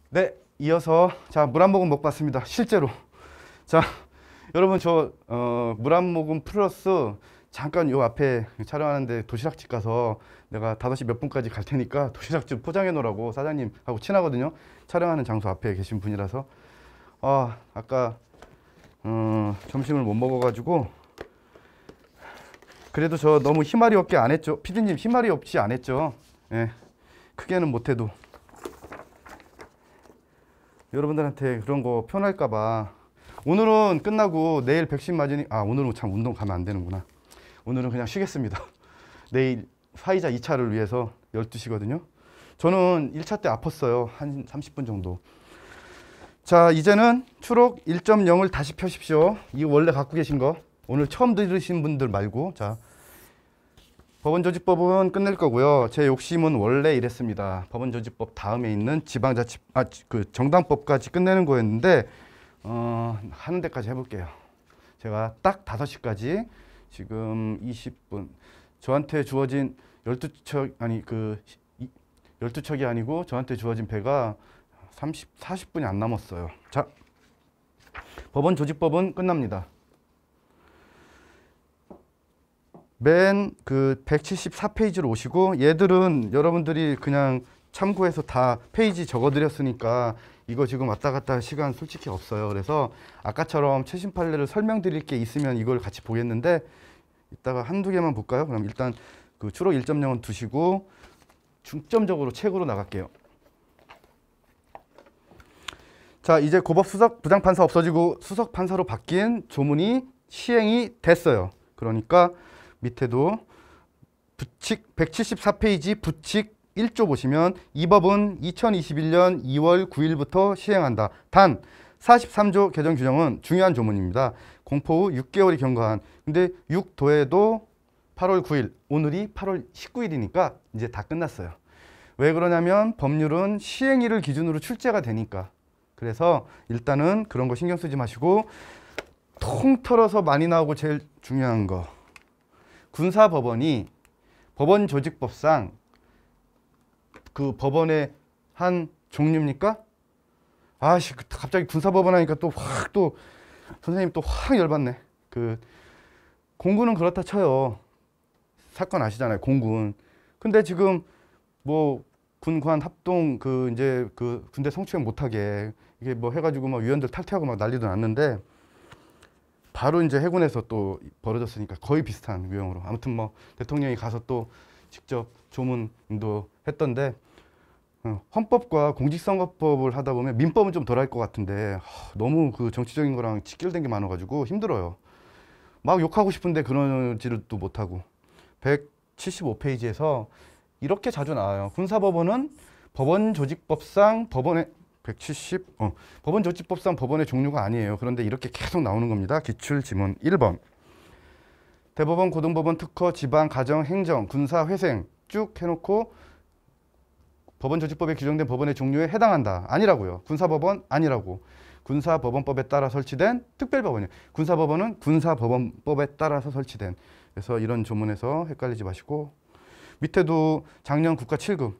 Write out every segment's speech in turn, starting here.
네, 이어서 자, 물 한 모금 먹고 왔습니다. 실제로. 자, 여러분 저 물 한 모금 플러스 잠깐 요 앞에 촬영하는데 도시락집 가서 내가 5시 몇 분까지 갈 테니까 도시락집 포장해 놓으라고 사장님하고 친하거든요. 촬영하는 장소 앞에 계신 분이라서 아까 점심을 못 먹어가지고 그래도 저 너무 희말이 없게 안 했죠. 피디님 희말이 없지 안 했죠. 예, 크게는 못해도 여러분들한테 그런 거 편할까봐 오늘은 끝나고 내일 백신 맞으니 오늘은 참 운동 가면 안 되는구나. 오늘은 그냥 쉬겠습니다. 내일 화이자 2차를 위해서 12시거든요. 저는 1차 때 아팠어요. 한 30분 정도. 자, 이제는 추록 1.0을 다시 펴십시오. 이 원래 갖고 계신 거. 오늘 처음 들으신 분들 말고. 자, 법원조직법은 끝낼 거고요. 제 욕심은 원래 이랬습니다. 법원조직법 다음에 있는 지방자치, 정당법까지 끝내는 거였는데, 하는 데까지 해볼게요. 제가 딱 5시까지 지금 20분. 저한테 주어진 12척, 12척이 아니고 저한테 주어진 배가 40분이 안 남았어요. 자, 법원조직법은 끝납니다. 맨 174페이지로 오시고 얘들은 여러분들이 그냥 참고해서 다 페이지 적어드렸으니까 이거 지금 왔다 갔다 할 시간 솔직히 없어요. 그래서 아까처럼 최신 판례를 설명드릴 게 있으면 이걸 같이 보겠는데 이따가 한두 개만 볼까요? 그럼 일단 그 추록 1.0은 두시고 중점적으로 책으로 나갈게요. 자, 이제 고법 수석 부장판사 없어지고 수석 판사로 바뀐 조문이 시행이 됐어요. 그러니까 밑에도 부칙 174페이지 부칙 1조 보시면 이 법은 2021년 2월 9일부터 시행한다. 단 43조 개정 규정은 중요한 조문입니다. 공포 후 6개월이 경과한. 근데 6도에도 8월 9일, 오늘이 8월 19일이니까 이제 다 끝났어요. 왜 그러냐면 법률은 시행일을 기준으로 출제가 되니까. 그래서 일단은 그런 거 신경 쓰지 마시고 통틀어서 많이 나오고 제일 중요한 거. 군사법원이 법원조직법상 그 법원의 한 종류입니까? 갑자기 군사법원 하니까 선생님 또 확 열받네. 공군은 그렇다 쳐요. 사건 아시잖아요, 공군. 근데 지금 뭐 군관 합동 이제 군대 성추행 못하게 이게 뭐 해가지고 막 위원들 탈퇴하고 막 난리도 났는데 바로 이제 해군에서 또 벌어졌으니까 거의 비슷한 유형으로. 아무튼 뭐 대통령이 가서 또 직접 조문도 했던데 헌법과 공직선거법을 하다 보면 민법은 좀 덜 할 것 같은데 너무 정치적인 거랑 직결된 게 많아가지고 힘들어요. 막 욕하고 싶은데 그러지를 또 못하고. 175페이지에서 이렇게 자주 나와요. 군사법원은 법원조직법상 법원조직법상 법원의 종류가 아니에요. 그런데 이렇게 계속 나오는 겁니다. 기출지문 1번. 대법원, 고등법원, 특허, 지방, 가정, 행정, 군사, 회생 쭉 해놓고 법원조직법에 규정된 법원의 종류에 해당한다. 아니라고요. 군사법원 아니라고. 군사법원법에 따라 설치된 특별법원이에요. 군사법원은 군사법원법에 따라서 설치된. 그래서 이런 조문에서 헷갈리지 마시고. 밑에도 작년 국가 7급.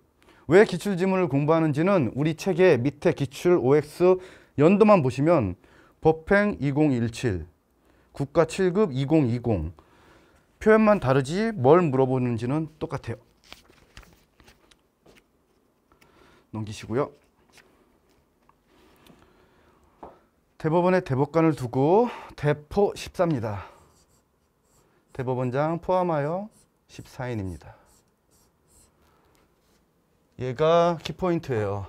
왜 기출지문을 공부하는지는 우리 책의 밑에 기출 OX 연도만 보시면 법행 2017, 국가 7급 2020. 표현만 다르지 뭘 물어보는지는 똑같아요. 넘기시고요. 대법원에 대법관을 두고 대포 14입니다. 대법원장 포함하여 14인입니다. 얘가 키포인트예요.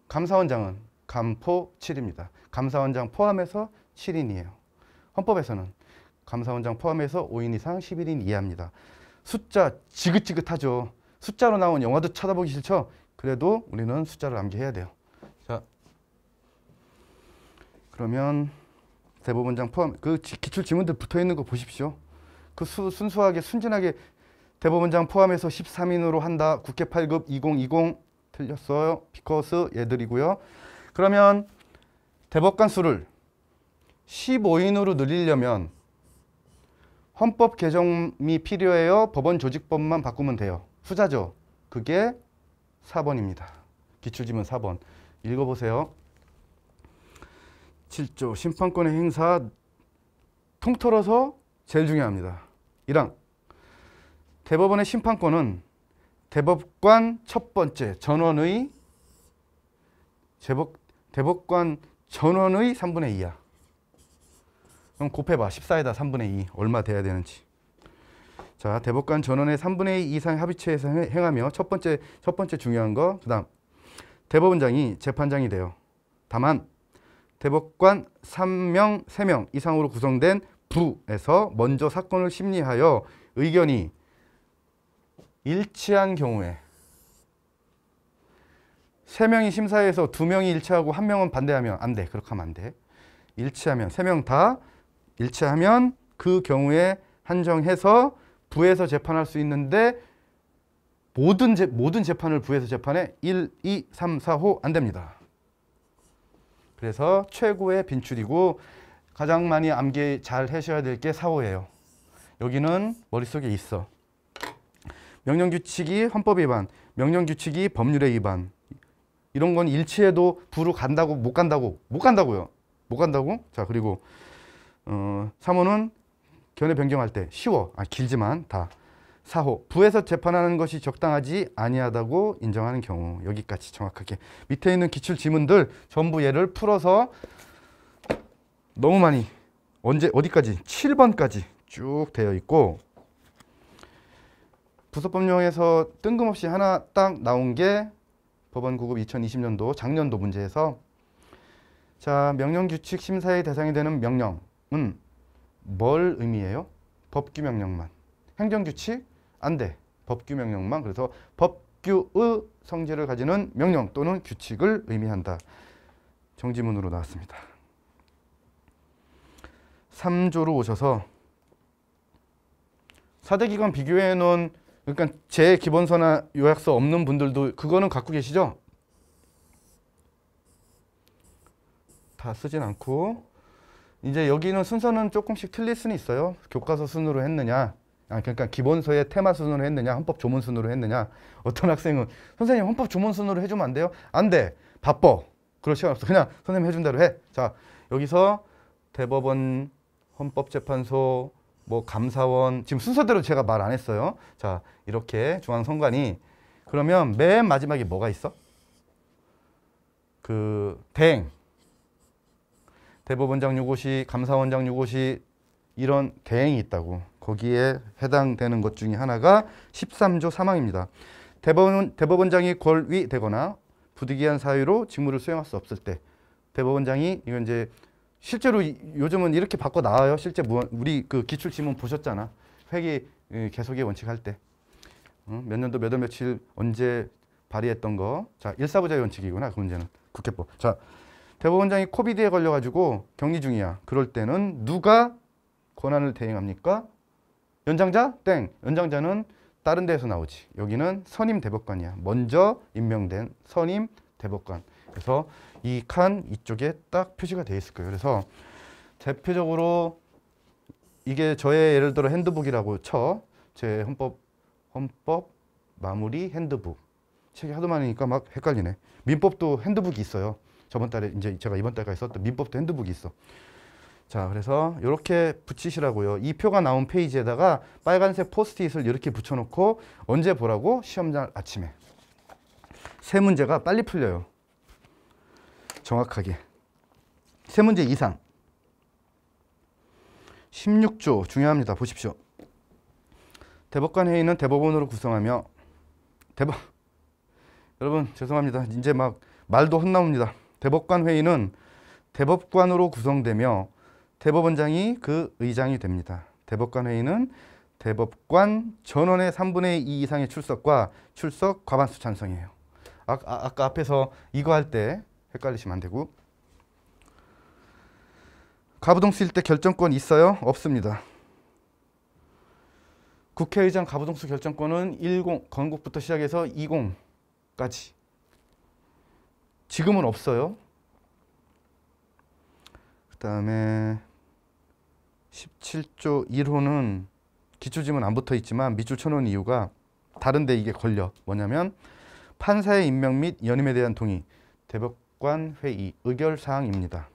감사원장은 감포 7입니다. 감사원장 포함해서 7인이에요. 헌법에서는 감사원장 포함해서 5인 이상 11인 이하입니다. 숫자 지긋지긋하죠. 숫자로 나온 영화도 쳐다보기 싫죠? 그래도 우리는 숫자를 암기해야 돼요. 자, 그러면 대법원장 포함, 기출 지문들 붙어 있는 거 보십시오. 순수하게 순진하게 대법원장 포함해서 13인으로 한다. 국회 8급 2020 틀렸어요. 비커스 얘들이고요. 그러면 대법관 수를 15인으로 늘리려면 헌법 개정이 필요해요. 법원 조직법만 바꾸면 돼요. 후자죠. 그게 4번입니다. 기출지문 4번. 읽어보세요. 7조 심판권의 행사 통틀어서 제일 중요합니다. 1항 대법원의 심판권은 대법관 첫 번째 전원의 대법관 전원의 3분의 2야. 그럼 곱해봐. 14에다 3분의 2 얼마 돼야 되는지. 자, 대법관 전원의 3분의 2 이상의 합의체에서 행하며 첫 번째 중요한 거. 그다음 대법원장이 재판장이 돼요. 다만 대법관 3명 이상으로 구성된 부에서 먼저 사건을 심리하여 의견이 일치한 경우에 3명이 심사해서 2명이 일치하고 1명은 반대하면 안 돼. 그렇게 하면 안 돼. 일치하면 3명 다 일치하면 그 경우에 한정해서 부에서 재판할 수 있는데 모든 재판을 부에서 재판해 1, 2, 3, 4호 안 됩니다. 그래서 최고의 빈출이고 가장 많이 암기 잘 하셔야 될 게 4호예요. 여기는 머릿속에 있어. 명령규칙이 헌법 위반, 명령규칙이 법률의 위반. 이런 건 일치해도 부로 간다고 못 간다고요. 못 간다고? 자, 그리고 3호는 견해 변경할 때 쉬워. 길지만 다. 4호 부에서 재판하는 것이 적당하지 아니하다고 인정하는 경우. 여기까지 정확하게 밑에 있는 기출 지문들 전부 얘를 풀어서 너무 많이 어디까지 7번까지 쭉 되어 있고 부서법령에서 뜬금없이 하나 딱 나온 게 법원 구급 2020년도 작년도 문제에서 자, 명령규칙 심사의 대상이 되는 명령은 뭘 의미해요? 법규명령만. 행정규칙? 안 돼. 법규명령만. 그래서 법규의 성질을 가지는 명령 또는 규칙을 의미한다. 정지문으로 나왔습니다. 3조로 오셔서 4대 기관 비교해 놓은 그러니까 제 기본서나 요약서 없는 분들도 그거는 갖고 계시죠? 다 쓰진 않고 이제 여기는 순서는 조금씩 틀릴 수는 있어요. 교과서 순으로 했느냐 그러니까 기본서의 테마 순으로 했느냐 헌법 조문 순으로 했느냐. 어떤 학생은 선생님 헌법 조문 순으로 해주면 안 돼요? 안 돼. 바빠. 그럴 시간 없어. 그냥 선생님 해준 대로 해. 자, 여기서 대법원, 헌법재판소, 뭐 감사원 지금 순서대로 제가 말 안 했어요. 자, 이렇게 중앙선관위 그러면 맨 마지막에 뭐가 있어? 그 대행 대법원장 유고시, 감사원장 유고시 이런 대행이 있다고. 거기에 해당되는 것 중에 하나가 13조 3항입니다. 대법원장이 권위되거나 부득이한 사유로 직무를 수행할 수 없을 때 대법원장이 이건 이제 실제로 요즘은 이렇게 바꿔 나와요. 실제 우리 그 기출 지문 보셨잖아. 회계 개속의 원칙 할 때 몇 년도 몇 월 며칠 언제 발의했던 거. 자, 일사부자의 원칙이구나. 그 문제는 국회법. 자, 대법원장이 코비드에 걸려가지고 격리 중이야. 그럴 때는 누가 권한을 대행합니까? 연장자? 땡. 연장자는 다른 데에서 나오지. 여기는 선임 대법관이야. 먼저 임명된 선임 대법관. 그래서 이 칸 이쪽에 딱 표시가 되어 있을 거예요. 그래서 대표적으로 이게 저의 예를 들어 핸드북이라고 쳐. 제 헌법 마무리 핸드북. 책이 하도 많으니까 막 헷갈리네. 민법도 핸드북이 있어요. 저번 달에 이제 제가 이번 달까지 썼던 민법도 핸드북이 있어. 자, 그래서 이렇게 붙이시라고요. 이 표가 나온 페이지에다가 빨간색 포스트잇을 이렇게 붙여놓고 언제 보라고? 시험날 아침에. 세 문제가 빨리 풀려요. 정확하게. 세 문제 이상. 16조 중요합니다. 보십시오. 대법관 회의는 대법원으로 구성하며 여러분 죄송합니다. 이제 막 말도 헛나옵니다. 대법관 회의는 대법관으로 구성되며 대법원장이 그 의장이 됩니다. 대법관 회의는 대법관 전원의 3분의 2 이상의 출석과 출석 과반수 찬성이에요. 아까 앞에서 이거 할 때 헷갈리시면 안 되고. 가부동수 일 때 결정권 있어요? 없습니다. 국회의장 가부동수 결정권은 10, 건국부터 시작해서 20까지. 지금은 없어요. 그 다음에 17조 1호는 기출지문 안 붙어 있지만 밑줄 쳐놓은 이유가 다른데 이게 걸려. 뭐냐면 판사의 임명 및 연임에 대한 동의, 대법관 회의, 의결사항입니다.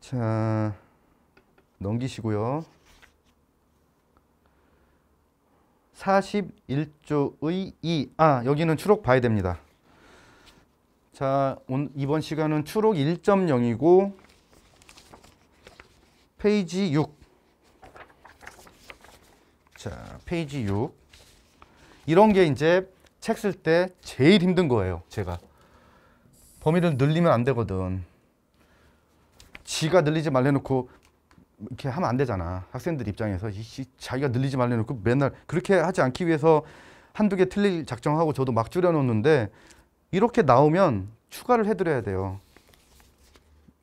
자, 넘기시고요. 41조의 2. 여기는 추록 봐야 됩니다. 자, 이번 시간은 추록 1.0이고 페이지 6. 자, 페이지 6. 이런 게 이제 책 쓸 때 제일 힘든 거예요. 제가 범위를 늘리면 안 되거든. 지가 늘리지 말래놓고 이렇게 하면 안 되잖아. 학생들 입장에서 자기가 늘리지 말래놓고 맨날 그렇게 하지 않기 위해서 한두 개 틀릴 작정하고 저도 막 줄여놓는데 이렇게 나오면 추가를 해드려야 돼요.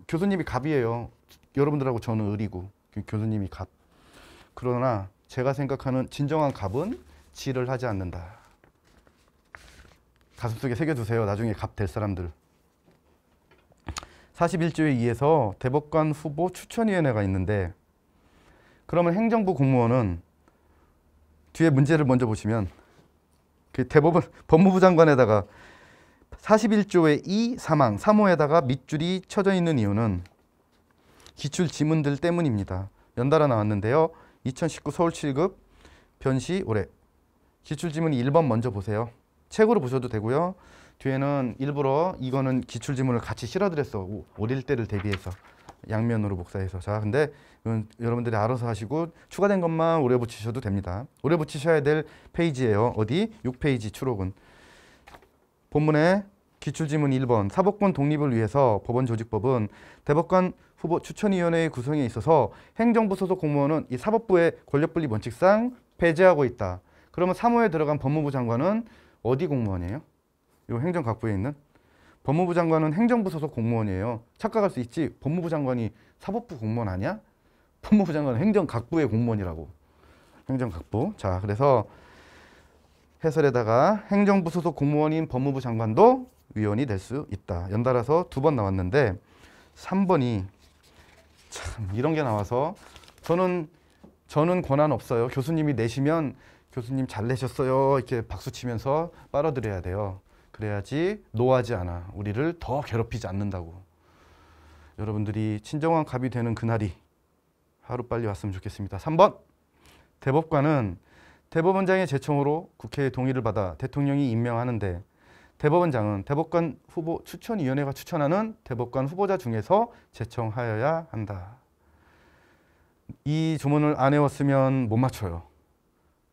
교수님이 갑이에요. 여러분들하고 저는 을이고 교수님이 갑. 그러나 제가 생각하는 진정한 갑은 지를 하지 않는다. 가슴속에 새겨두세요. 나중에 갑 될 사람들. 41조에 의해서 대법관 후보 추천위원회가 있는데 그러면 행정부 공무원은 뒤에 문제를 먼저 보시면 그 대법원 법무부 장관에다가 41조의 2 사망 3호에다가 밑줄이 쳐져 있는 이유는 기출 지문들 때문입니다. 연달아 나왔는데요. 2019 서울 7급 변시 올해 기출 지문이 1번 먼저 보세요. 책으로 보셔도 되고요. 뒤에는 일부러 이거는 기출 지문을 같이 실어드렸어. 오릴 때를 대비해서 양면으로 복사해서. 자, 근데 이건 여러분들이 알아서 하시고 추가된 것만 오래 붙이셔도 됩니다. 오래 붙이셔야 될 페이지예요. 어디? 6페이지 추록은. 본문에 기출 지문 1번 사법권 독립을 위해서 법원조직법은 대법관 후보 추천위원회의 구성에 있어서 행정부 소속 공무원은 이 사법부의 권력분립 원칙상 배제하고 있다. 그러면 3호에 들어간 법무부 장관은 어디 공무원이에요? 이 행정각부에 있는 법무부 장관은 행정부 소속 공무원이에요. 착각할 수 있지. 법무부 장관이 사법부 공무원 아니야? 법무부 장관은 행정각부의 공무원이라고. 행정각부. 자, 그래서 해설에다가 행정부 소속 공무원인 법무부 장관도 위원이 될 수 있다. 연달아서 2번 나왔는데 3번이 참 이런 게 나와서 저는 권한 없어요. 교수님이 내시면 교수님 잘 내셨어요. 이렇게 박수 치면서 빨아들여야 돼요. 그래야지 노하지 않아. 우리를 더 괴롭히지 않는다고. 여러분들이 친정한 갑이 되는 그날이 하루빨리 왔으면 좋겠습니다. 3번 대법관은 대법원장의 제청으로 국회의 동의를 받아 대통령이 임명하는데 대법원장은 대법관 후보 추천위원회가 추천하는 대법관 후보자 중에서 제청하여야 한다. 이 조문을 안 외웠으면 못 맞춰요.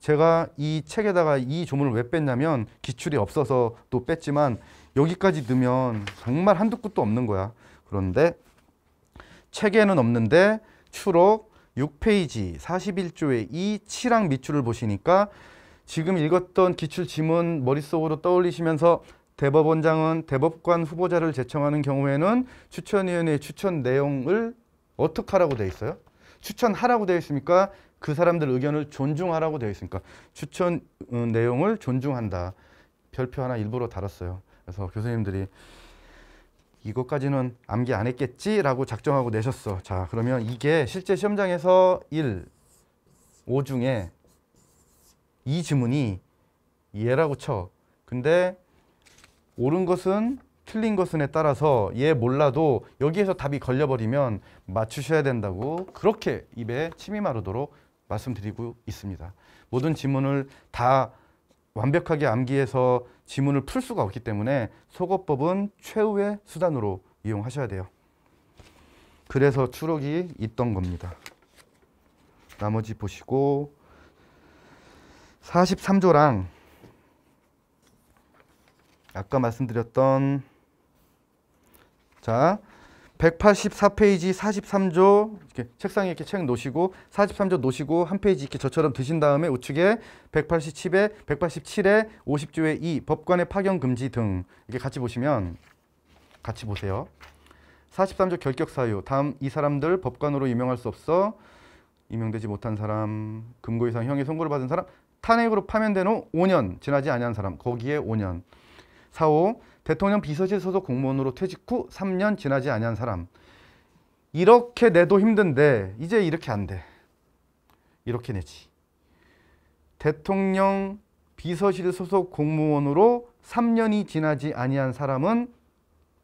제가 이 책에다가 이 조문을 왜 뺐냐면 기출이 없어서 또 뺐지만 여기까지 넣으면 정말 한두 끝도 없는 거야. 그런데 책에는 없는데 추록 6페이지 41조의 이 7항 밑줄을 보시니까 지금 읽었던 기출 지문 머릿속으로 떠올리시면서 대법원장은 대법관 후보자를 제청하는 경우에는 추천위원회의 추천 내용을 어떻게 하라고 되어 있어요? 추천하라고 되어 있습니까? 그 사람들 의견을 존중하라고 되어 있으니까 추천 내용을 존중한다. 별표 하나 일부러 달았어요. 그래서 교수님들이 이것까지는 암기 안 했겠지라고 작정하고 내셨어. 자, 그러면 이게 실제 시험장에서 1, 5 중에 이 지문이 얘라고 쳐. 근데 옳은 것은 틀린 것은에 따라서 얘 몰라도 여기에서 답이 걸려버리면 맞추셔야 된다고 그렇게 입에 침이 마르도록 말씀드리고 있습니다. 모든 지문을 다 완벽하게 암기해서 지문을 풀 수가 없기 때문에 속어법은 최후의 수단으로 이용하셔야 돼요. 그래서 추록이 있던 겁니다. 나머지 보시고 43조랑 아까 말씀드렸던 자 184페이지 43조 이렇게 책상에 이렇게 책 놓으시고 43조 놓으시고 한 페이지 이렇게 저처럼 드신 다음에 우측에 187에 50조의 2 법관의 파견 금지 등 이렇게 같이 보시면 같이 보세요. 43조 결격 사유 다음 이 사람들 법관으로 임명할 수 없어 임명되지 못한 사람 금고 이상 형의 선고를 받은 사람 탄핵으로 파면된 후 5년 지나지 아니한 사람 거기에 5년 4호 대통령 비서실 소속 공무원으로 퇴직 후 3년 지나지 아니한 사람 이렇게 내도 힘든데 이제 이렇게 안 돼. 이렇게 내지. 대통령 비서실 소속 공무원으로 3년이 지나지 아니한 사람은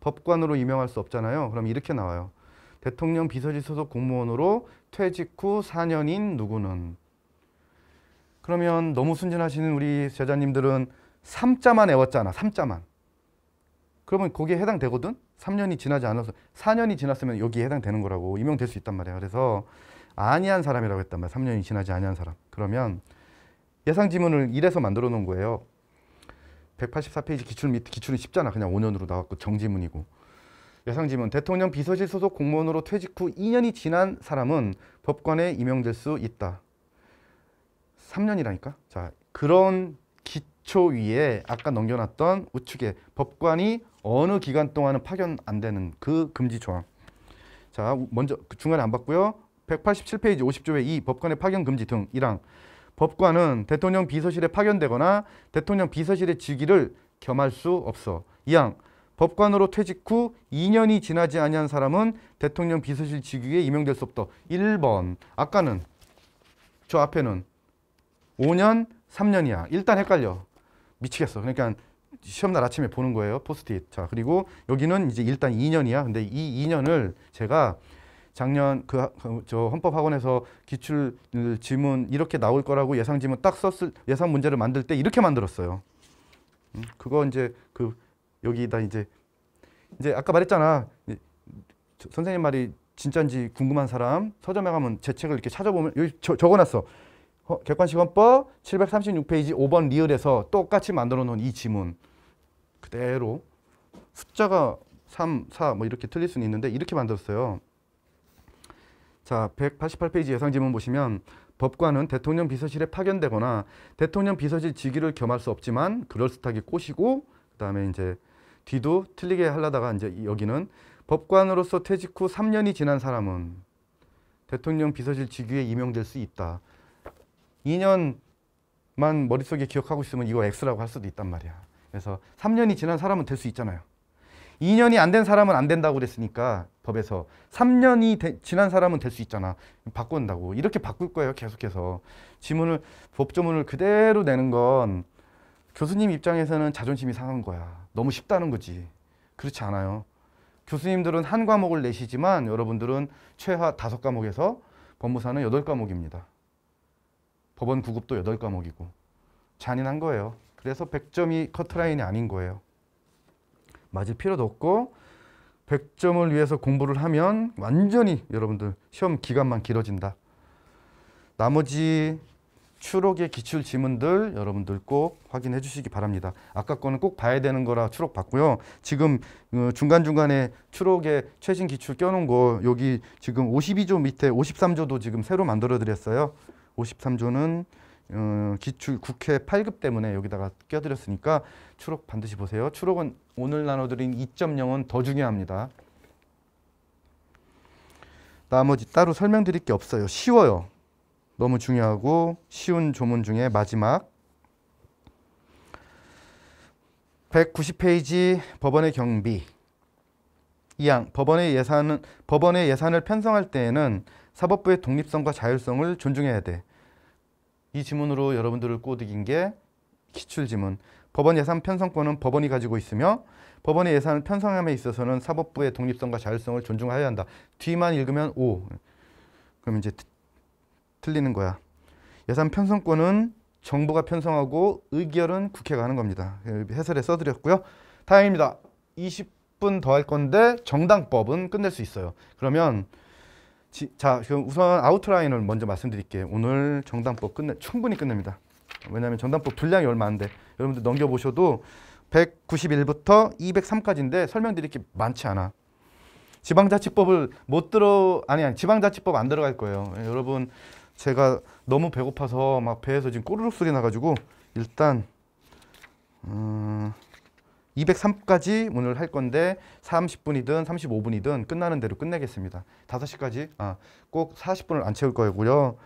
법관으로 임명할 수 없잖아요. 그럼 이렇게 나와요. 대통령 비서실 소속 공무원으로 퇴직 후 4년인 누구는. 그러면 너무 순진하시는 우리 제자님들은 3자만 외웠잖아. 3자만. 그러면 거기에 해당되거든. 3년이 지나지 않아서 4년이 지났으면 여기에 해당되는 거라고 임명될 수 있단 말이야. 그래서 아니한 사람이라고 했단 말이야. 3년이 지나지 아니한 사람. 그러면 예상 지문을 이래서 만들어 놓은 거예요. 184페이지 기출 및 기출은 쉽잖아. 그냥 5년으로 나왔고 정지문이고. 예상 지문. 대통령 비서실 소속 공무원으로 퇴직 후 2년이 지난 사람은 법관에 임명될 수 있다. 3년이라니까. 자, 그런 기초 위에 아까 넘겨놨던 우측에 법관이 어느 기간 동안은 파견 안 되는 그 금지 조항. 자, 먼저 중간에 안 봤고요. 187페이지 50조의 2 법관의 파견 금지 등 1항. 법관은 대통령 비서실에 파견되거나 대통령 비서실의 직위를 겸할 수 없어. 2항. 법관으로 퇴직 후 2년이 지나지 아니한 사람은 대통령 비서실 직위에 임명될 수 없다. 1번. 아까는 저 앞에는 5년, 3년이야. 일단 헷갈려. 미치겠어. 그러니까 시험날 아침에 보는 거예요. 포스트잇. 자, 그리고 여기는 이제 일단 2년이야. 근데 이 2년을 제가 작년 저 헌법학원에서 기출 지문 이렇게 나올 거라고 예상 지문 딱 썼을 예상 문제를 만들 때 이렇게 만들었어요. 그거 이제 그 여기다 이제 아까 말했잖아. 선생님 말이 진짜인지 궁금한 사람 서점에 가면 제 책을 이렇게 찾아보면 여기 적어놨어. 객관식 헌법 736페이지 5번 리을에서 똑같이 만들어 놓은 이 지문 그대로 숫자가 3, 4 뭐 이렇게 틀릴 수는 있는데 이렇게 만들었어요. 자, 188페이지 예상 지문 보시면 법관은 대통령 비서실에 파견되거나 대통령 비서실 직위를 겸할 수 없지만 그럴듯하게 꼬시고 그다음에 이제 뒤도 틀리게 하려다가 이제 여기는 법관으로서 퇴직 후 3년이 지난 사람은 대통령 비서실 직위에 임명될 수 있다. 2년만 머릿속에 기억하고 있으면 이거 X라고 할 수도 있단 말이야. 그래서 3년이 지난 사람은 될 수 있잖아요. 2년이 안 된 사람은 안 된다고 그랬으니까 법에서 3년이 지난 사람은 될 수 있잖아. 바꾼다고. 이렇게 바꿀 거예요. 계속해서. 지문을 법조문을 그대로 내는 건 교수님 입장에서는 자존심이 상한 거야. 너무 쉽다는 거지. 그렇지 않아요. 교수님들은 한 과목을 내시지만 여러분들은 최하 5과목에서 법무사는 8과목입니다. 법원 구급도 8과목이고 잔인한 거예요. 그래서 100점이 커트라인이 아닌 거예요. 맞을 필요도 없고 100점을 위해서 공부를 하면 완전히 여러분들 시험 기간만 길어진다. 나머지 추록의 기출 지문들 여러분들 꼭 확인해 주시기 바랍니다. 아까 거는 꼭 봐야 되는 거라 추록 봤고요. 지금 중간중간에 추록에 최신 기출 껴놓은 거 여기 지금 52조 밑에 53조도 지금 새로 만들어 드렸어요. 53조는 기출 국회 8급 때문에 여기다가 껴드렸으니까 추록 반드시 보세요. 추록은 오늘 나눠드린 2.0은 더 중요합니다. 나머지 따로 설명드릴 게 없어요. 쉬워요. 너무 중요하고 쉬운 조문 중에 마지막 190페이지 법원의 경비 2항 법원의 예산을 편성할 때에는 사법부의 독립성과 자율성을 존중해야 돼. 이 지문으로 여러분들을 꼬드긴 게 기출지문. 법원 예산 편성권은 법원이 가지고 있으며 법원의 예산을 편성함에 있어서는 사법부의 독립성과 자율성을 존중하여야 한다. 뒤만 읽으면 O. 그럼 이제 틀리는 거야. 예산 편성권은 정부가 편성하고 의결은 국회가 하는 겁니다. 해설에 써드렸고요. 다행입니다. 20분 더 할 건데 정당법은 끝낼 수 있어요. 그러면 자, 그럼 우선 아웃라인을 먼저 말씀드릴게요. 오늘 정당법 충분히 끝냅니다. 왜냐하면 정당법 분량이 얼마 안 돼. 여러분들 넘겨보셔도 191부터 203까지인데 설명드릴 게 많지 않아. 지방자치법을 지방자치법 안 들어갈 거예요. 여러분 제가 너무 배고파서 막 배에서 지금 꼬르륵 소리 나가지고 일단 203까지 오늘 할 건데 30분이든 35분이든 끝나는 대로 끝내겠습니다. 5시까지 꼭 40분을 안 채울 거고요.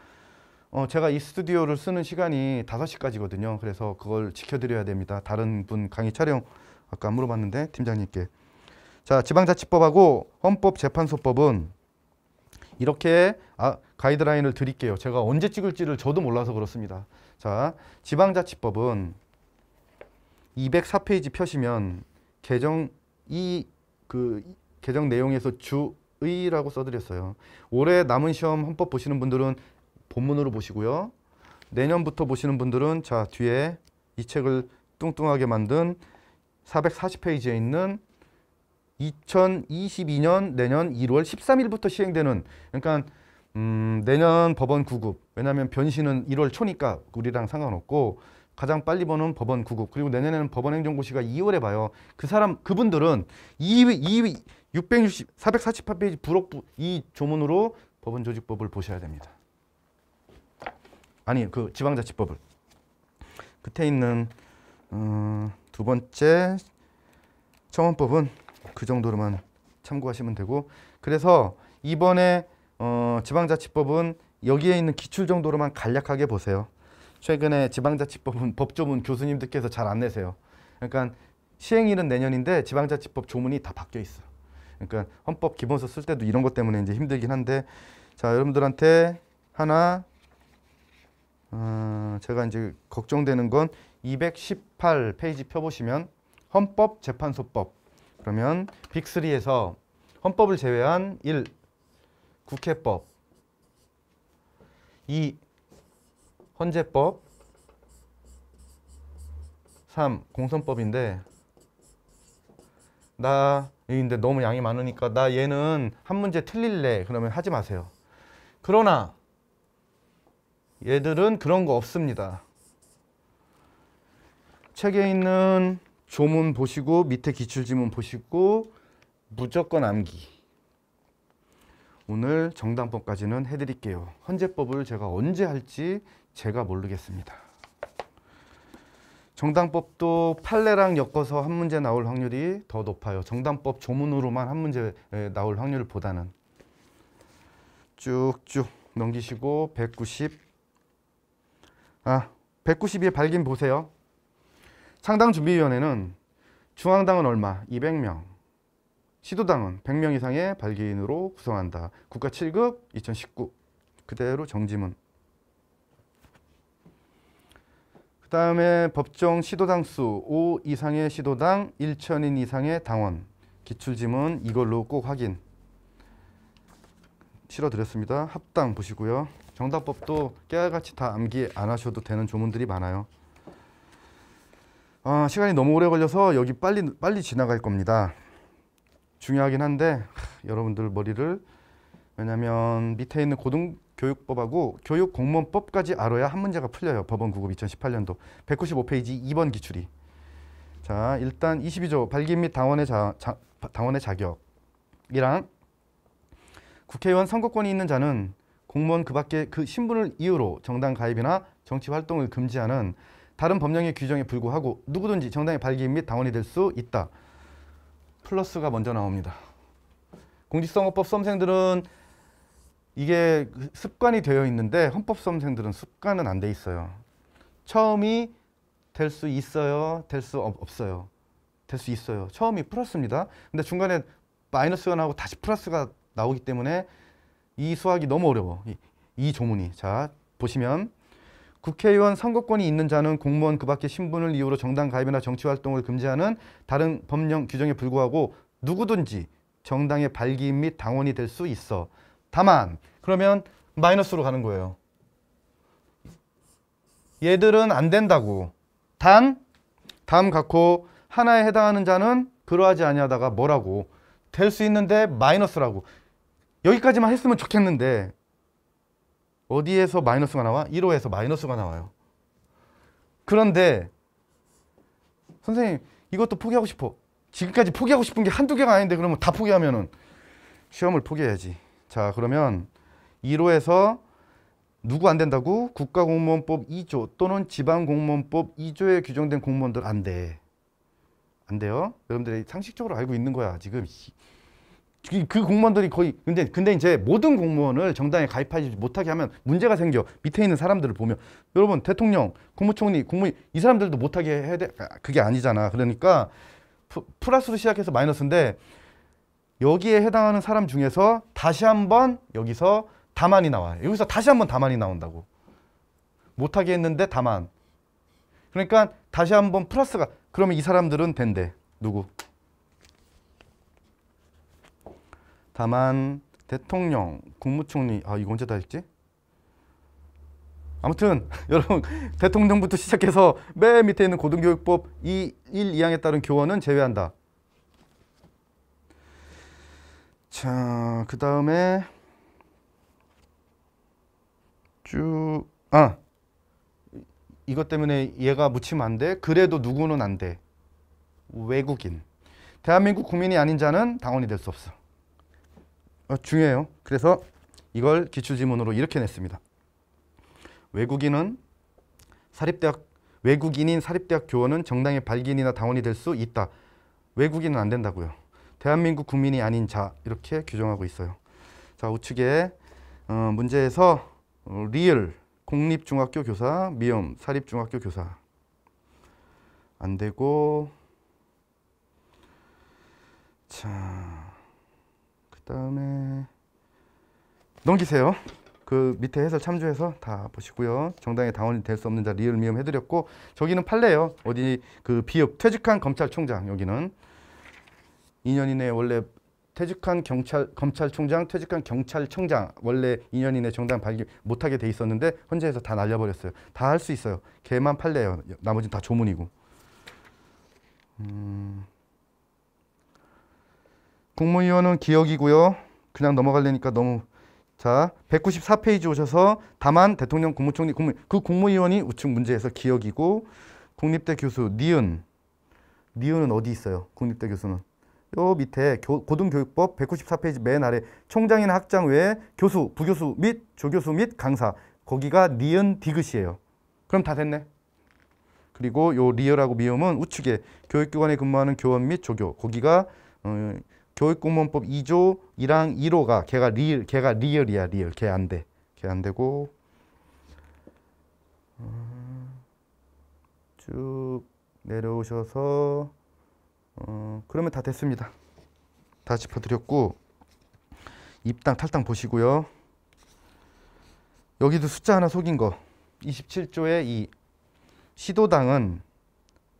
제가 이 스튜디오를 쓰는 시간이 5시까지거든요. 그래서 그걸 지켜드려야 됩니다. 다른 분 강의 촬영 아까 물어봤는데 팀장님께. 자, 지방자치법하고 헌법재판소법은 이렇게 가이드라인을 드릴게요. 제가 언제 찍을지를 저도 몰라서 그렇습니다. 자, 지방자치법은 204페이지 펴시면 개정 개정 내용에서 주의라고 써드렸어요. 올해 남은 시험 헌법 보시는 분들은 본문으로 보시고요. 내년부터 보시는 분들은 자 뒤에 이 책을 뚱뚱하게 만든 440페이지에 있는 2022년 내년 1월 13일부터 시행되는, 그러니까 내년 법원 구급, 왜냐하면 변시는 1월 초니까 우리랑 상관없고 가장 빨리 보는 법원 구급, 그리고 내년에는 법원 행정고시가 2월에 봐요. 그분들은 448페이지 부록부 이 조문으로 법원조직법을 보셔야 됩니다. 아니 그 지방자치법을. 끝에 있는 두 번째 청원법은 그 정도로만 참고하시면 되고, 그래서 이번에 지방자치법은 여기에 있는 기출 정도로만 간략하게 보세요. 최근에 지방자치법은 법조문 교수님들께서 잘 안 내세요. 그러니까 시행일은 내년인데 지방자치법 조문이 다 바뀌어 있어. 그러니까 헌법 기본서 쓸 때도 이런 것 때문에 이제 힘들긴 한데, 자 여러분들한테 하나 제가 이제 걱정되는 건 218페이지 펴보시면 헌법재판소법, 그러면 빅3에서 헌법을 제외한 1. 국회법, 2. 헌재법, 3. 공선법인데 근데 너무 양이 많으니까 나 얘는 한 문제 틀릴래 그러면 하지 마세요. 그러나 얘들은 그런 거 없습니다. 책에 있는 조문 보시고 밑에 기출지문 보시고 무조건 암기. 오늘 정당법까지는 해드릴게요. 헌재법을 제가 언제 할지 제가 모르겠습니다. 정당법도 판례랑 엮어서 한 문제 나올 확률이 더 높아요. 정당법 조문으로만 한 문제 나올 확률보다는. 쭉쭉 넘기시고 192의 발긴 보세요. 창당준비위원회는 중앙당은 얼마? 200명. 시도당은 100명 이상의 발기인으로 구성한다. 국가 7급 2019. 그대로 정지문. 그 다음에 법정 시도당 수 5 이상의 시도당 1,000인 이상의 당원. 기출지문 이걸로 꼭 확인. 실어드렸습니다. 합당 보시고요. 정당법도 깨알같이 다 암기 안 하셔도 되는 조문들이 많아요. 시간이 너무 오래 걸려서 여기 빨리 지나갈 겁니다. 중요하긴 한데 여러분들 머리를, 왜냐면 밑에 있는 고등교육법하고 교육공무원법까지 알아야 한 문제가 풀려요. 법원구급 2018년도 195페이지 2번 기출이. 자 일단 22조 발기인 및 당원의 자격이랑 국회의원 선거권이 있는 자는 공무원 그 밖에 그 신분을 이유로 정당 가입이나 정치 활동을 금지하는 다른 법령의 규정에 불구하고 누구든지 정당의 발기인 및 당원이 될 수 있다. 플러스가 먼저 나옵니다. 공직선거법 수험생들은 이게 습관이 되어 있는데 헌법 수험생들은 습관은 안 돼 있어요. 처음이 될 수 있어요? 될 수 없어요? 될 수 있어요. 처음이 플러스입니다. 근데 중간에 마이너스가 나오고 다시 플러스가 나오기 때문에 이 수학이 너무 어려워. 이 조문이. 자 보시면 국회의원 선거권이 있는 자는 공무원 그 밖의 신분을 이유로 정당 가입이나 정치활동을 금지하는 다른 법령 규정에 불구하고 누구든지 정당의 발기인 및 당원이 될 수 있어. 다만 그러면 마이너스로 가는 거예요. 얘들은 안 된다고. 단 다음 갖고 하나에 해당하는 자는 그러하지 아니하다가 뭐라고 될 수 있는데 마이너스라고. 여기까지만 했으면 좋겠는데 어디에서 마이너스가 나와? 1호에서 마이너스가 나와요. 그런데 선생님 이것도 포기하고 싶어. 지금까지 포기하고 싶은 게 한두 개가 아닌데 그러면 다 포기하면은 시험을 포기해야지. 자 그러면 1호에서 누구 안 된다고? 국가공무원법 2조 또는 지방공무원법 2조에 규정된 공무원들 안 돼. 안 돼요. 여러분들이 상식적으로 알고 있는 거야 지금. 그 공무원들이 거의 근데 이제 모든 공무원을 정당에 가입하지 못하게 하면 문제가 생겨. 밑에 있는 사람들을 보면 여러분 대통령, 국무총리, 국무위원 이 사람들도 못하게 해야 돼. 그게 아니잖아. 그러니까 플러스로 시작해서 마이너스인데 여기에 해당하는 사람 중에서 다시 한번 여기서 다만이 나와요. 여기서 다시 한번 다만이 나온다고. 못하게 했는데 다만. 그러니까 다시 한번 플러스가. 그러면 이 사람들은 된대. 누구? 다만, 대통령, 국무총리. 아, 이거 언제 다 했지? 아무튼 여러분 대통령부터 시작해서 맨 밑에 있는 고등교육법 1, 2항에 따른 교원은 제외한다. 자, 그 다음에 쭉 이것 때문에 얘가 묻히면 안 돼. 그래도 누구는 안 돼. 외국인. 대한민국 국민이 아닌 자는 당원이 될 수 없어. 중요해요. 그래서 이걸 기출지문으로 이렇게 냈습니다. 외국인인 사립대학 교원은 정당의 발기인이나 당원이 될 수 있다. 외국인은 안 된다고요. 대한민국 국민이 아닌 자 이렇게 규정하고 있어요. 자, 우측에 문제에서 리을 공립중학교 교사, 미음 사립중학교 교사 안 되고, 자, 그 다음에 넘기세요. 그 밑에 해설 참조해서 다 보시고요. 정당의 당원이 될 수 없는 자 리을 미음 해드렸고, 저기는 판례예요. 어디 그 비읍 퇴직한 검찰총장, 여기는 2년 이내에 원래 퇴직한 검찰총장, 퇴직한 경찰청장 원래 2년 이내 정당 발기 못하게 돼 있었는데 헌재에서 다 날려버렸어요. 다 할 수 있어요. 걔만 판례예요. 나머지는 다 조문이고. 국무위원은 기억이고요. 그냥 넘어가려니까 너무. 자, 194페이지 오셔서 다만 대통령, 국무총리, 그 국무위원이 우측 문제에서 기억이고, 국립대 교수 니은은 어디 있어요? 국립대 교수는 요 밑에 고등교육법 194페이지 맨 아래 총장이나 학장 외에 교수, 부교수 및 조교수 및 강사, 거기가 니은 디귿이에요. 그럼 다 됐네. 그리고 요 리을하고 미음은 우측에 교육기관에 근무하는 교원 및 조교, 거기가 교육공무원법 2조 1항 1호가 걔가 리을이야. 리을. 걔 안 돼. 걔 안 되고, 쭉 내려오셔서 그러면 다 됐습니다. 다 짚어드렸고, 입당 탈당 보시고요. 여기도 숫자 하나 속인 거 27조의 2, 시도당은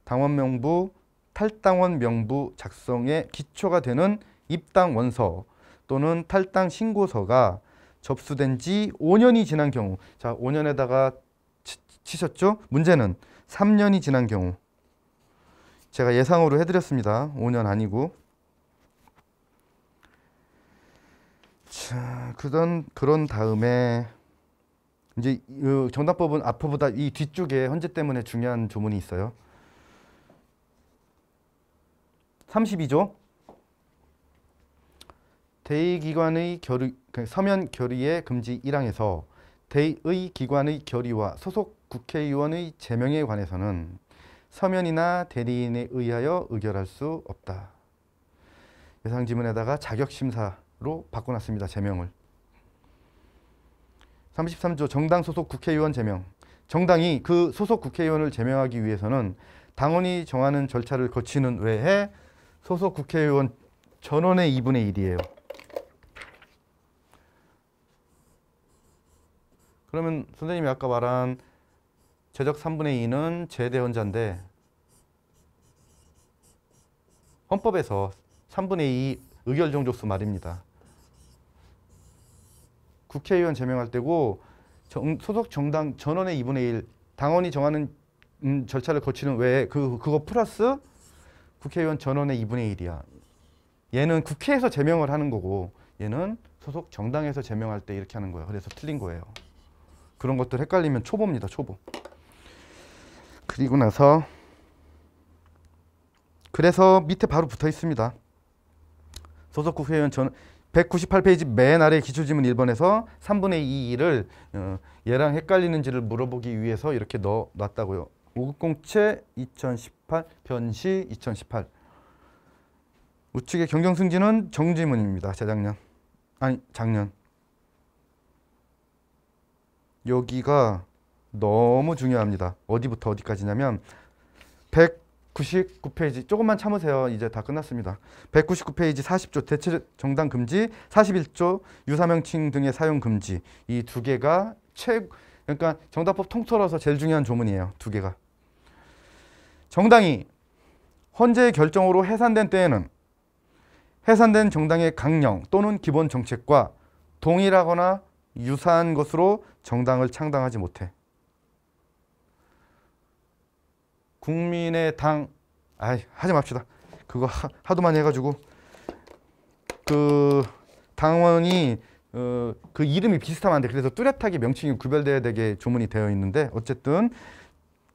당원 명부, 탈당원 명부 작성에 기초가 되는 입당 원서 또는 탈당 신고서가 접수된 지 5년이 지난 경우. 자, 5년에다가 치셨죠? 문제는 3년이 지난 경우. 제가 예상으로 해드렸습니다. 5년 아니고. 자, 그런 다음에 이제 정답법은 앞부보다 이 뒤쪽에 헌재 때문에 중요한 조문이 있어요. 32조. 대의기관의 서면 결의의 금지 1항에서 대의기관의 결의와 소속 국회의원의 제명에 관해서는 서면이나 대리인에 의하여 의결할 수 없다. 예상지문에다가 자격심사로 바꿔놨습니다. 제명을. 33조 정당 소속 국회의원 제명. 정당이 그 소속 국회의원을 제명하기 위해서는 당원이 정하는 절차를 거치는 외에 소속 국회의원 전원의 2분의 1이에요. 그러면 선생님이 아까 말한 제적 3분의 2는 제대헌자인데 헌법에서 3분의 2 의결 정족수 말입니다. 국회의원 제명할 때고 소속 정당 전원의 2분의 1 당원이 정하는 절차를 거치는 외에 그거 플러스 국회의원 전원의 2분의 1이야. 얘는 국회에서 제명을 하는 거고 얘는 소속 정당에서 제명할 때 이렇게 하는 거예요. 그래서 틀린 거예요. 그런 것들 헷갈리면 초보입니다. 초보. 그리고 나서 그래서 밑에 바로 붙어 있습니다. 소속 국회의원 198페이지 맨 아래 기출지문 1번에서 3분의 2를 얘랑 헷갈리는지를 물어보기 위해서 이렇게 넣어놨다고요. 5급 공채 2018 변시 2018. 우측의 경정승진은 정지문입니다. 재작년. 아니 작년. 여기가 너무 중요합니다. 어디부터 어디까지냐면 199페이지 조금만 참으세요. 이제 다 끝났습니다. 199페이지 40조 대체 정당 금지, 41조 유사명칭 등의 사용 금지. 이 두 개가 그러니까 정당법 통틀어서 제일 중요한 조문이에요. 두 개가. 정당이 헌재의 결정으로 해산된 때에는 해산된 정당의 강령 또는 기본 정책과 동일하거나 유사한 것으로 정당을 창당하지 못해. 국민의 당, 하지 맙시다. 그거 하도 많이 해가지고 그 당원이 그 이름이 비슷하면 안 돼. 그래서 뚜렷하게 명칭이 구별돼야 되게 조문이 되어 있는데 어쨌든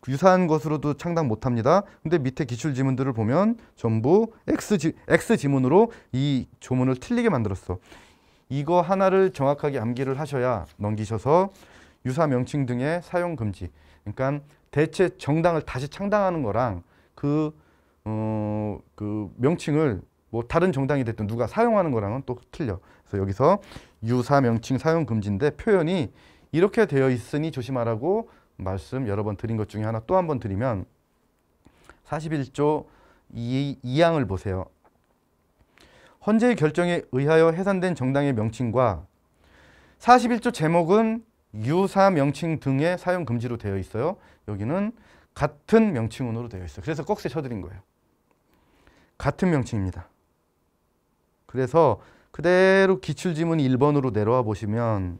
유사한 것으로도 창당 못합니다. 근데 밑에 기출 지문들을 보면 전부 X 지문으로 이 조문을 틀리게 만들었어. 이거 하나를 정확하게 암기를 하셔야 넘기셔서 유사 명칭 등의 사용 금지. 그러니까 대체 정당을 다시 창당하는 거랑 그 명칭을 뭐 다른 정당이 됐든 누가 사용하는 거랑은 또 틀려. 그래서 여기서 유사 명칭 사용 금지인데 표현이 이렇게 되어 있으니 조심하라고 말씀 여러 번 드린 것 중에 하나 또 한 번 드리면 41조 2항을 보세요. 헌재의 결정에 의하여 해산된 정당의 명칭과 41조 제목은 유사 명칭 등의 사용 금지로 되어 있어요. 여기는 같은 명칭으로 되어 있어요. 그래서 꺽쇠 쳐드린 거예요. 같은 명칭입니다. 그래서 그대로 기출지문 1번으로 내려와 보시면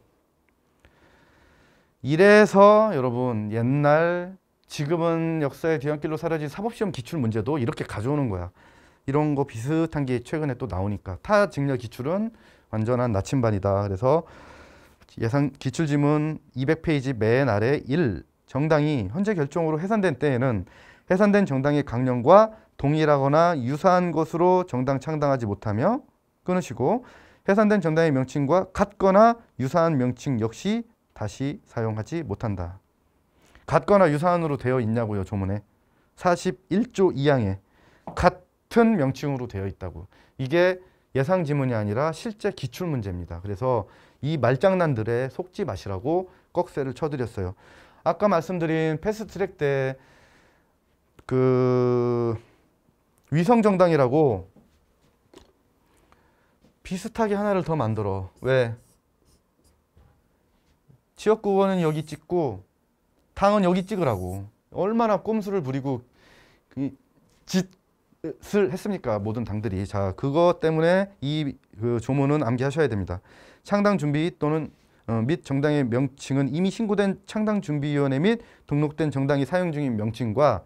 이래서 여러분 옛날 지금은 역사의 뒤안길로 사라진 사법시험 기출 문제도 이렇게 가져오는 거야. 이런 거 비슷한 게 최근에 또 나오니까 타직렬 기출은 완전한 나침반이다. 그래서 예상 기출지문 200페이지 맨 아래 1. 정당이 헌재 결정으로 해산된 때에는 해산된 정당의 강령과 동일하거나 유사한 것으로 정당 창당하지 못하며 끊으시고 해산된 정당의 명칭과 같거나 유사한 명칭 역시 다시 사용하지 못한다. 같거나 유사한으로 되어 있냐고요. 조문에 41조 2항에 같은 명칭으로 되어 있다고. 이게 예상 지문이 아니라 실제 기출 문제입니다. 그래서 이 말장난들에 속지 마시라고 꺽쇠를 쳐드렸어요. 아까 말씀드린 패스트트랙 때 그 위성정당이라고 비슷하게 하나를 더 만들어. 왜? 지역구원은 여기 찍고 당은 여기 찍으라고. 얼마나 꼼수를 부리고 짓을 했습니까? 모든 당들이. 자, 그것 때문에 이 그 조문은 암기하셔야 됩니다. 창당 준비 또는 및 정당의 명칭은 이미 신고된 창당준비위원회 및 등록된 정당이 사용 중인 명칭과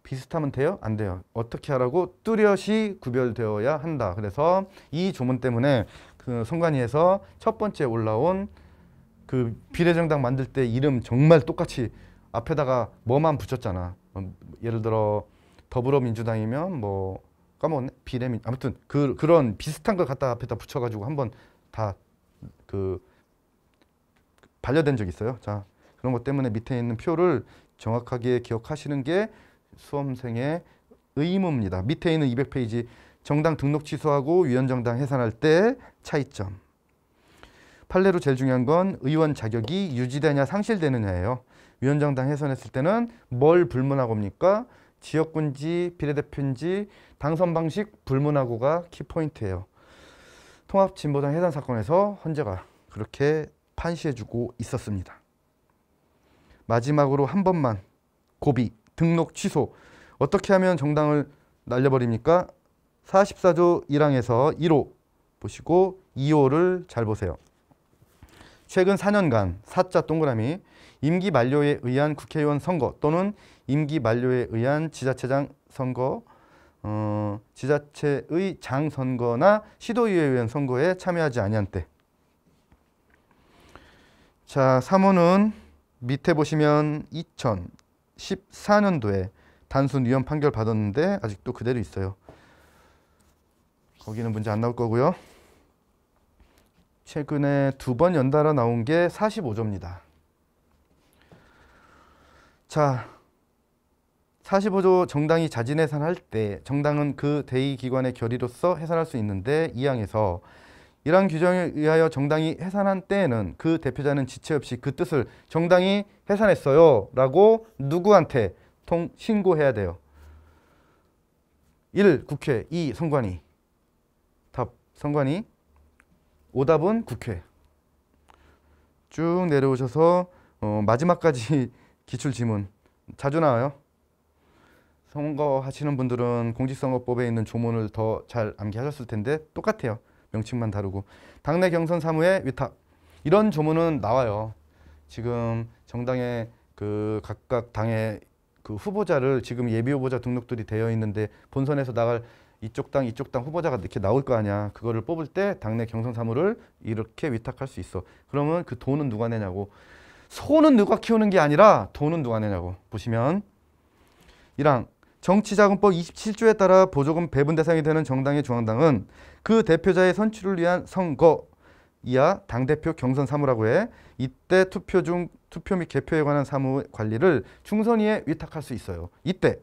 비슷하면 돼요? 안 돼요. 어떻게 하라고? 뚜렷이 구별되어야 한다. 그래서 이 조문 때문에 그 선관위에서 첫 번째 올라온 그 비례정당 만들 때 이름 정말 똑같이 앞에다가 뭐만 붙였잖아. 예를 들어 더불어민주당이면 뭐 까먹었네. 아무튼 그런 비슷한 걸 갖다 앞에다 붙여가지고 한번 다 그 반려된 적이 있어요. 자, 그런 것 때문에 밑에 있는 표를 정확하게 기억하시는 게 수험생의 의무입니다. 밑에 있는 200페이지 정당 등록 취소하고 위원정당 해산할 때 차이점. 판례로 제일 중요한 건 의원 자격이 유지되냐 상실되느냐예요. 위원정당 해산했을 때는 뭘 불문하고 입니까? 지역군지 비례대표인지 당선 방식 불문하고가 키포인트예요. 통합진보당 해산 사건에서 헌재가 그렇게 판시해주고 있었습니다. 마지막으로 한 번만 고비, 등록 취소. 어떻게 하면 정당을 날려버립니까? 44조 1항에서 1호 보시고 2호를 잘 보세요. 최근 4년간 사자 동그라미 임기 만료에 의한 국회의원 선거 또는 임기 만료에 의한 지자체장 선거, 지자체의 장 선거나 시도의회 의원 선거에 참여하지 아니한 때. 자, 3호는 밑에 보시면 2014년도에 단순 위헌 판결 받았는데 아직도 그대로 있어요. 거기는 문제 안 나올 거고요. 최근에 2번 연달아 나온 게 45조입니다. 자, 45조 정당이 자진 해산할 때 정당은 그 대의기관의 결의로서 해산할 수 있는데 이 항에서 이러한 규정에 의하여 정당이 해산한 때에는 그 대표자는 지체 없이 그 뜻을 정당이 해산했어요 라고 누구한테 신고해야 돼요. 1. 국회. 2. 선관위. 답 선관위. 오답은 국회. 쭉 내려오셔서 마지막까지 기출지문 자주 나와요. 선거하시는 분들은 공직선거법에 있는 조문을 더 잘 암기하셨을 텐데 똑같아요. 명칭만 다르고. 당내 경선 사무의 위탁. 이런 조문은 나와요. 지금 정당의 그 각각 당의 그 후보자를 지금 예비 후보자 등록들이 되어 있는데 본선에서 나갈 이쪽 당 후보자가 이렇게 나올 거 아니야. 그거를 뽑을 때 당내 경선 사무를 이렇게 위탁할 수 있어. 그러면 그 돈은 누가 내냐고. 소는 누가 키우는 게 아니라 돈은 누가 내냐고. 보시면 1항 정치자금법 27조에 따라 보조금 배분 대상이 되는 정당의 중앙당은 그 대표자의 선출을 위한 선거 이하 당대표 경선 사무라고 해. 이때 투표 및 개표에 관한 사무 관리를 중선위에 위탁할 수 있어요. 이때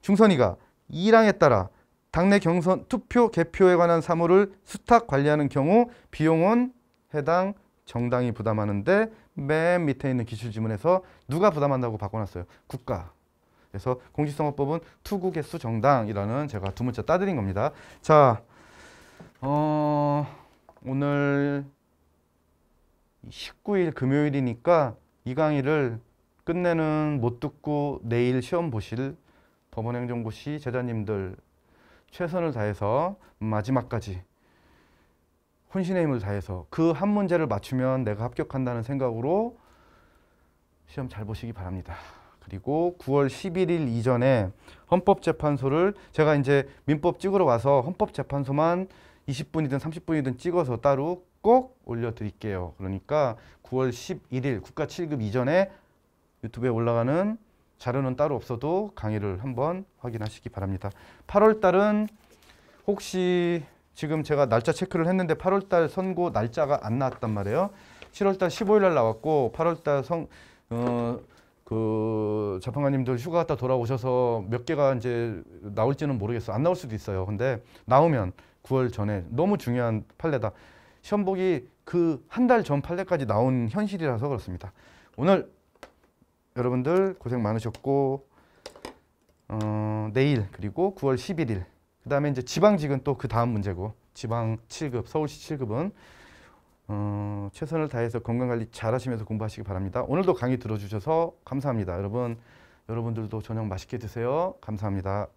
중선위가 1항에 따라 당내 경선 투표 개표에 관한 사무를 수탁 관리하는 경우 비용은 해당 정당이 부담하는데 맨 밑에 있는 기출지문에서 누가 부담한다고 바꿔놨어요. 국가. 그래서 공직선거법은 투구 개수 정당이라는 제가 두 문자 따드린 겁니다. 자, 오늘 19일 금요일이니까 이 강의를 끝내는 못 듣고 내일 시험 보실 법원행정고시 제자님들 최선을 다해서 마지막까지 혼신의 힘을 다해서 그 한 문제를 맞추면 내가 합격한다는 생각으로 시험 잘 보시기 바랍니다. 그리고 9월 11일 이전에 헌법재판소를 제가 이제 민법 찍으러 와서 헌법재판소만 20분이든 30분이든 찍어서 따로 꼭 올려드릴게요. 그러니까 9월 11일 국가 7급 이전에 유튜브에 올라가는 자료는 따로 없어도 강의를 한번 확인하시기 바랍니다. 8월 달은 혹시 지금 제가 날짜 체크를 했는데 8월 달 선고 날짜가 안 나왔단 말이에요. 7월 달 15일 날 나왔고 8월 달 그 재판관님들 휴가 갔다 돌아오셔서 몇 개가 이제 나올지는 모르겠어. 안 나올 수도 있어요. 근데 나오면 9월 전에 너무 중요한 판례다. 시험 보기 그 한 달 전 판례까지 나온 현실이라서 그렇습니다. 오늘 여러분들 고생 많으셨고 내일 그리고 9월 11일 그 다음에 이제 지방직은 또 그 다음 문제고 지방 7급 서울시 7급은 최선을 다해서 건강관리 잘 하시면서 공부하시기 바랍니다. 오늘도 강의 들어주셔서 감사합니다. 여러분들도 저녁 맛있게 드세요. 감사합니다.